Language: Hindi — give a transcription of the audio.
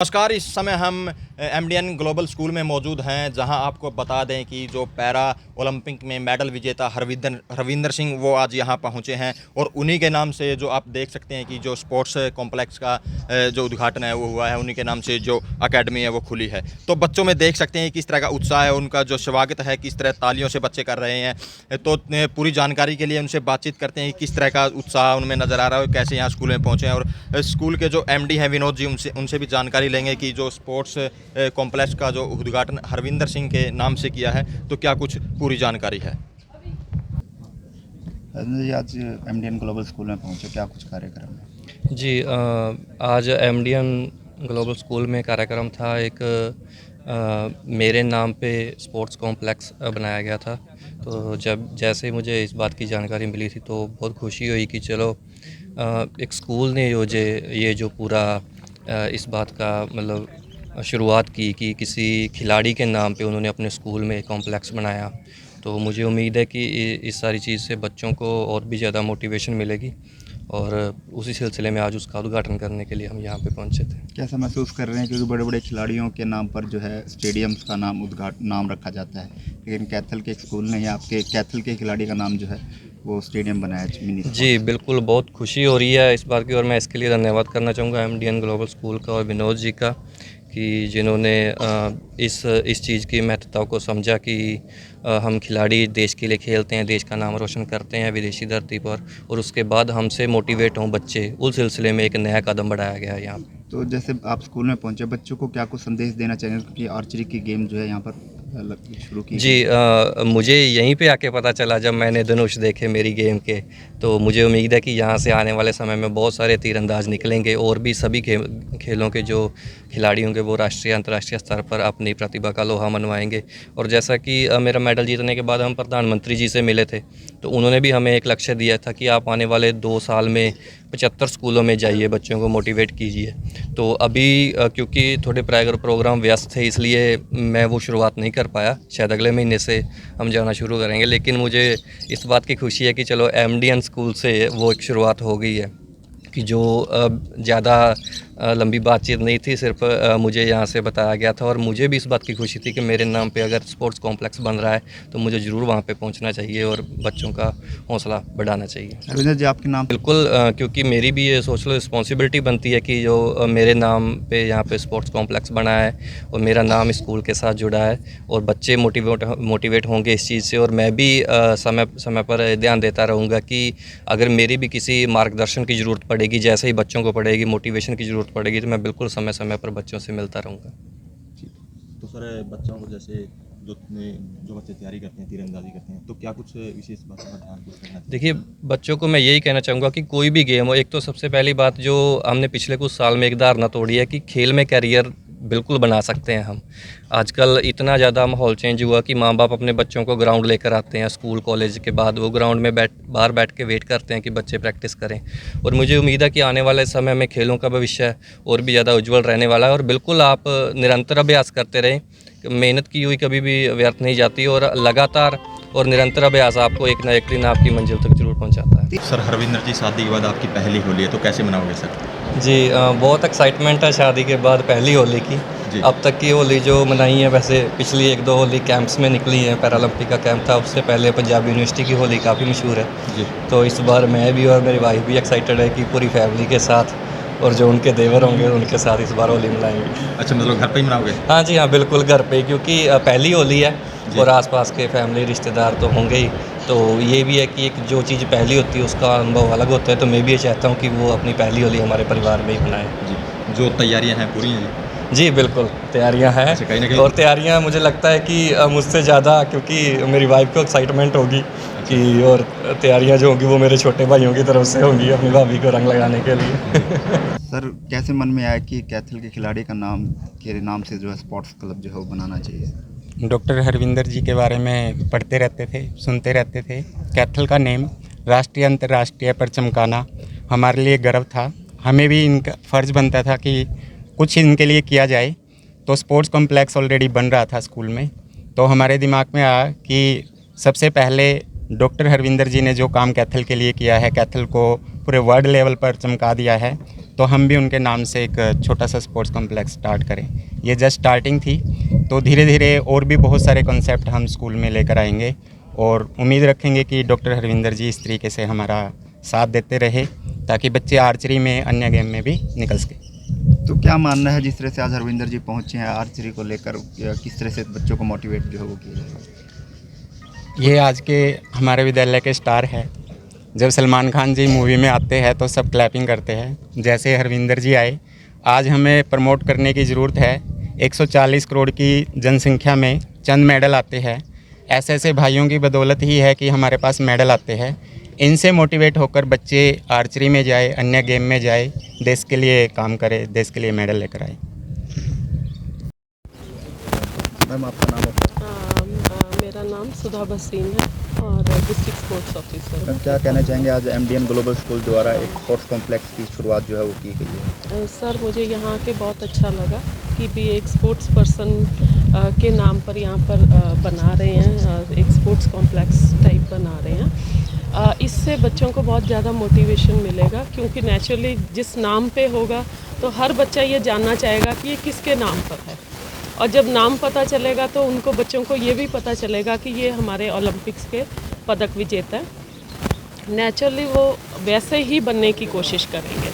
नमस्कार। इस समय हम एमडीएन ग्लोबल स्कूल में मौजूद हैं, जहां आपको बता दें कि जो पैरा ओलंपिक में मेडल विजेता हरविंदर सिंह वो आज यहां पहुंचे हैं और उन्हीं के नाम से जो आप देख सकते हैं कि जो स्पोर्ट्स कॉम्प्लेक्स का जो उद्घाटन है वो हुआ है, उन्हीं के नाम से जो अकेडमी है वो खुली है। तो बच्चों में देख सकते हैं किस तरह का उत्साह है, उनका जो स्वागत है किस तरह तालियों से बच्चे कर रहे हैं। तो पूरी जानकारी के लिए उनसे बातचीत करते हैं कि किस तरह का उत्साह उनमें नज़र आ रहा है, कैसे यहाँ स्कूल में पहुँचे हैं। और स्कूल के जो एमडी हैं विनोद जी, उनसे भी जानकारी लेंगे कि जो स्पोर्ट्स कॉम्प्लेक्स का जो उद्घाटन हरविंदर सिंह के नाम से किया है तो क्या कुछ पूरी जानकारी है। जी, आज एमडीएन ग्लोबल स्कूल में पहुंचे, क्या कुछ कार्यक्रम है? जी, आज एमडीएन ग्लोबल स्कूल में कार्यक्रम था। एक मेरे नाम पे स्पोर्ट्स कॉम्प्लेक्स बनाया गया था। तो जब जैसे मुझे इस बात की जानकारी मिली थी तो बहुत खुशी हुई कि चलो एक स्कूल ने ये जो पूरा इस बात का मतलब शुरुआत की कि किसी खिलाड़ी के नाम पे उन्होंने अपने स्कूल में कॉम्प्लेक्स बनाया। तो मुझे उम्मीद है कि इस सारी चीज़ से बच्चों को और भी ज़्यादा मोटिवेशन मिलेगी और उसी सिलसिले में आज उसका उद्घाटन करने के लिए हम यहाँ पे पहुँचे थे। कैसा महसूस कर रहे हैं, क्योंकि बड़े बड़े खिलाड़ियों के नाम पर जो है स्टेडियम्स का नाम रखा जाता है, लेकिन कैथल के स्कूल ने आपके कैथल के खिलाड़ी का नाम जो है वो स्टेडियम बनाया मिनी। जी बिल्कुल, बहुत खुशी हो रही है इस बात की और मैं इसके लिए धन्यवाद करना चाहूँगा एमडीएन ग्लोबल स्कूल का और विनोद जी का कि जिन्होंने इस चीज़ की महत्ता को समझा कि हम खिलाड़ी देश के लिए खेलते हैं, देश का नाम रोशन करते हैं विदेशी धरती पर, और उसके बाद हमसे मोटिवेट हों बच्चे, उस सिलसिले में एक नया कदम बढ़ाया गया है यहाँ पे। तो जैसे आप स्कूल में पहुंचे, बच्चों को क्या कुछ संदेश देना चाहिए, क्योंकि आर्चरी की गेम जो है यहाँ पर शुरू की? जी, मुझे यहीं पे आके पता चला जब मैंने धनुष देखे मेरी गेम के, तो मुझे उम्मीद है कि यहाँ से आने वाले समय में बहुत सारे तीरंदाज निकलेंगे और भी सभी खेलों के जो खिलाड़ी होंगे वो राष्ट्रीय अंतर्राष्ट्रीय स्तर पर अपनी प्रतिभा का लोहा मनवाएंगे। और जैसा कि मेरा मेडल जीतने के बाद हम प्रधानमंत्री जी से मिले थे तो उन्होंने भी हमें एक लक्ष्य दिया था कि आप आने वाले 2 साल में 75 स्कूलों में जाइए, बच्चों को मोटिवेट कीजिए। तो अभी क्योंकि थोड़े प्रोग्राम व्यस्त थे इसलिए मैं वो शुरुआत नहीं कर पाया, शायद अगले महीने से हम जाना शुरू करेंगे। लेकिन मुझे इस बात की खुशी है कि चलो एमडीएन स्कूल से वो एक शुरुआत हो गई है कि जो ज़्यादा लंबी बातचीत नहीं थी, सिर्फ मुझे यहाँ से बताया गया था। और मुझे भी इस बात की खुशी थी कि मेरे नाम पे अगर स्पोर्ट्स कॉम्प्लेक्स बन रहा है तो मुझे ज़रूर वहाँ पे पहुँचना चाहिए और बच्चों का हौसला बढ़ाना चाहिए। रविंद्र जी, आपके नाम? बिल्कुल, क्योंकि मेरी भी ये सोच लो रिस्पॉन्सिबिलिटी बनती है कि जो मेरे नाम पे यहाँ पे स्पोर्ट्स कॉम्प्लेक्स बना है और मेरा नाम स्कूल के साथ जुड़ा है और बच्चे मोटिवेट होंगे इस चीज़ से। और मैं भी समय पर ध्यान देता रहूँगा कि अगर मेरी भी किसी मार्गदर्शन की ज़रूरत पड़ेगी, जैसे ही बच्चों को पड़ेगी, मोटिवेशन की ज़रूरत पड़ेगी, तो मैं बिल्कुल समय समय पर बच्चों से मिलता रहूँगा। तो सर, बच्चों को जैसे जो बच्चे तैयारी करते हैं, तीरंदाजी करते हैं, तो क्या कुछ विशेष बातों का ध्यान कुछ करना चाहिए? देखिए, बच्चों को मैं यही कहना चाहूँगा कि कोई भी गेम हो, एक तो सबसे पहली बात जो हमने पिछले कुछ साल में एक धारणा तोड़ी है कि खेल में करियर बिल्कुल बना सकते हैं हम। आजकल इतना ज़्यादा माहौल चेंज हुआ कि माँ बाप अपने बच्चों को ग्राउंड लेकर आते हैं, स्कूल कॉलेज के बाद वो ग्राउंड में बाहर बैठ के वेट करते हैं कि बच्चे प्रैक्टिस करें। और मुझे उम्मीद है कि आने वाले समय में खेलों का भविष्य और भी ज़्यादा उज्जवल रहने वाला है। और बिल्कुल आप निरंतर अभ्यास करते रहें, मेहनत की हुई कभी भी व्यर्थ नहीं जाती और लगातार और निरंतर अभ्यास आपको एक ना एक दिन आपकी मंजिल तक जरूर पहुंचाता है। सर, हरविंदर जी, शादी के बाद आपकी पहली होली है, तो कैसे मनाओगे सर? जी, बहुत एक्साइटमेंट है शादी के बाद पहली होली की। अब तक की होली जो मनाई है, वैसे पिछली 1-2 होली कैंप्स में निकली हैं, पैरालंपिक का कैंप था, उससे पहले पंजाब यूनिवर्सिटी की होली काफ़ी मशहूर है जी। तो इस बार मैं भी और मेरी वाइफ भी एक्साइटेड है कि पूरी फैमिली के साथ और जो उनके देवर होंगे उनके साथ इस बार होली मनाएंगे। अच्छा, मतलब घर पे ही मनाओगे? हाँ जी, हाँ बिल्कुल, घर पे, क्योंकि पहली होली है और आसपास के फैमिली रिश्तेदार तो होंगे ही। तो ये भी है कि एक जो चीज़ पहली होती है उसका अनुभव अलग होता है, तो मैं भी ये चाहता हूँ कि वो अपनी पहली होली हमारे परिवार में ही मनाएं। जी। जो तैयारियां हैं पूरी हैं? जी बिल्कुल, तैयारियां हैं। अच्छा, कहीं ना कहीं और तैयारियां मुझे लगता है कि मुझसे ज़्यादा, क्योंकि मेरी वाइफ को एक्साइटमेंट होगी कि, और तैयारियां जो होंगी वो मेरे छोटे भाइयों की तरफ से होंगी अपनी भाभी को रंग लगाने के लिए। सर, कैसे मन में आया कि कैथल के खिलाड़ी का नाम से जो है स्पोर्ट्स क्लब जो है वो बनाना चाहिए? डॉक्टर हरविंदर जी के बारे में पढ़ते रहते थे, सुनते रहते थे। कैथल का नेम राष्ट्रीय अंतर्राष्ट्रीय पर चमकाना हमारे लिए गर्व था। हमें भी इनका फ़र्ज़ बनता था कि कुछ इनके लिए किया जाए। तो स्पोर्ट्स कॉम्प्लेक्स ऑलरेडी बन रहा था स्कूल में, तो हमारे दिमाग में आया कि सबसे पहले डॉक्टर हरविंदर जी ने जो काम कैथल के लिए किया है, कैथल को पूरे वर्ल्ड लेवल पर चमका दिया है, तो हम भी उनके नाम से एक छोटा सा स्पोर्ट्स कॉम्प्लेक्स स्टार्ट करें। ये जस्ट स्टार्टिंग थी, तो धीरे धीरे और भी बहुत सारे कॉन्सेप्ट हम स्कूल में लेकर आएंगे और उम्मीद रखेंगे कि डॉक्टर हरविंदर जी इस तरीके से हमारा साथ देते रहे ताकि बच्चे आर्चरी में, अन्य गेम में भी निकल सके। तो क्या मानना है जिस तरह से आज हरविंदर जी पहुँचे हैं आर्चरी को लेकर, किस तरह से बच्चों को मोटिवेट जो है वो किया जाएगा? ये आज के हमारे विद्यालय के स्टार है। जब सलमान खान जी मूवी में आते हैं तो सब क्लैपिंग करते हैं। जैसे हरविंदर जी आए, आज हमें प्रमोट करने की ज़रूरत है। 140 करोड़ की जनसंख्या में चंद मेडल आते हैं। ऐसे ऐसे भाइयों की बदौलत ही है कि हमारे पास मेडल आते हैं। इनसे मोटिवेट होकर बच्चे आर्चरी में जाए, अन्य गेम में जाए, देश के लिए काम करे, देश के लिए मेडल लेकर आए। मैम आपका नाम मेरा नाम सुधा भसीन है और डिस्ट्रिक्ट स्पोर्ट्स ऑफिसर मैम, क्या कहना चाहेंगे आज MDN ग्लोबल स्कूल द्वारा एक स्पोर्ट्स कॉम्प्लेक्स की शुरुआत जो है वो की गई है? सर, मुझे यहाँ के बहुत अच्छा लगा कि भी एक स्पोर्ट्स पर्सन के नाम पर यहाँ पर बना रहे हैं, एक स्पोर्ट्स कॉम्प्लेक्स टाइप बना रहे हैं। इससे बच्चों को बहुत ज़्यादा मोटिवेशन मिलेगा क्योंकि नेचुरली जिस नाम पे होगा तो हर बच्चा ये जानना चाहेगा कि ये किसके नाम पर है, और जब नाम पता चलेगा तो उनको बच्चों को ये भी पता चलेगा कि ये हमारे ओलंपिक्स के पदक विजेता हैं। नेचुरली वो वैसे ही बनने की कोशिश करेंगे।